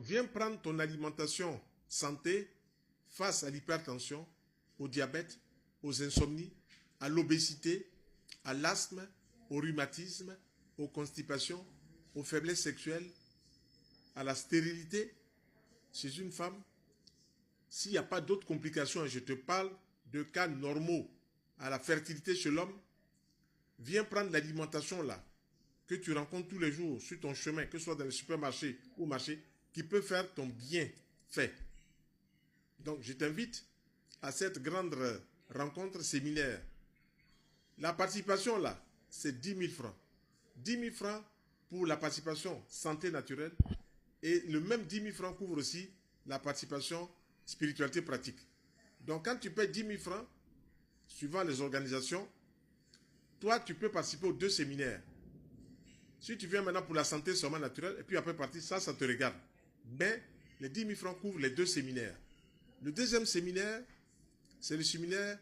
viens prendre ton alimentation santé face à l'hypertension, au diabète, aux insomnies, à l'obésité, à l'asthme, au rhumatisme, aux constipations, aux faiblesses sexuelles, à la stérilité chez une femme. S'il n'y a pas d'autres complications, et je te parle de cas normaux, à la fertilité chez l'homme, viens prendre l'alimentation là, que tu rencontres tous les jours sur ton chemin, que ce soit dans le supermarché ou marché, qui peut faire ton bienfait. Donc, je t'invite à cette grande rencontre séminaire. La participation là, c'est 10 000 francs. 10 000 francs pour la participation santé naturelle et le même 10 000 francs couvre aussi la participation spiritualité pratique. Donc, quand tu payes 10 000 francs, suivant les organisations, toi, tu peux participer aux 2 séminaires. Si tu viens maintenant pour la santé seulement naturelle, et puis après partir, ça te regarde. Mais les 10 000 francs couvrent les 2 séminaires. Le deuxième séminaire, c'est le séminaire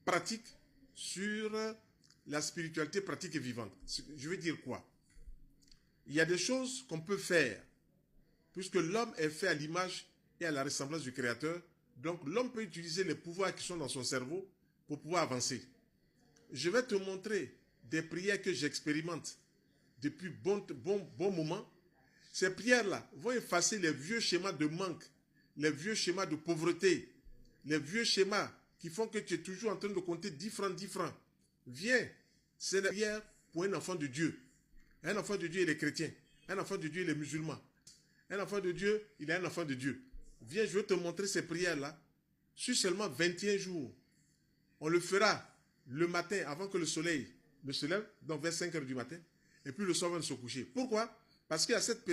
pratique sur la spiritualité pratique et vivante. Je veux dire quoi? Il y a des choses qu'on peut faire, puisque l'homme est fait à l'image et à la ressemblance du Créateur. Donc l'homme peut utiliser les pouvoirs qui sont dans son cerveau pour pouvoir avancer. Je vais te montrer des prières que j'expérimente depuis bon moment. Ces prières-là vont effacer les vieux schémas de manque, les vieux schémas de pauvreté, les vieux schémas qui font que tu es toujours en train de compter 10 francs, 10 francs. Viens, c'est la prière pour un enfant de Dieu. Un enfant de Dieu, il est chrétien. Un enfant de Dieu, il est musulman. Un enfant de Dieu, il est un enfant de Dieu. Viens, je vais te montrer ces prières-là sur seulement 21 jours. On le fera le matin avant que le soleil ne se lève, donc vers 5 heures du matin, et puis le soir va se coucher. Pourquoi? Parce qu'à cette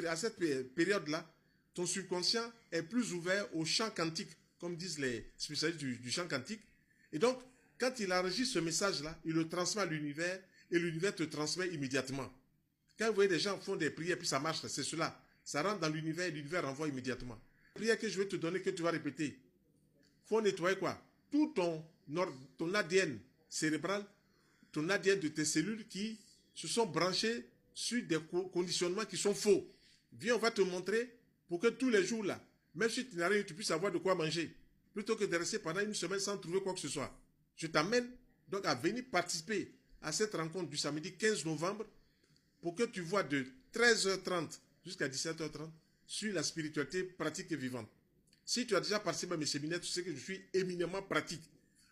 période-là, ton subconscient est plus ouvert au chant quantique, comme disent les spécialistes du chant quantique. Et donc, quand il enregistre ce message-là, il le transmet à l'univers, et l'univers te transmet immédiatement. Quand vous voyez des gens font des prières, puis ça marche, c'est cela. Ça rentre dans l'univers, et l'univers renvoie immédiatement. La prière que je vais te donner, que tu vas répéter, il faut nettoyer quoi? Tout ton ADN cérébral, ton ADN de tes cellules qui se sont branchées sur des conditionnements qui sont faux. Viens, on va te montrer pour que tous les jours là, même si tu n'as rien, tu puisses avoir de quoi manger. Plutôt que de rester pendant une semaine sans trouver quoi que ce soit. Je t'amène donc à venir participer à cette rencontre du samedi 15 novembre pour que tu vois de 13h30 jusqu'à 17h30 sur la spiritualité pratique et vivante. Si tu as déjà participé à mes séminaires, tu sais que je suis éminemment pratique.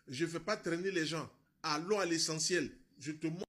Je ne fais pas traîner les gens. Allons à l'essentiel. Je te montre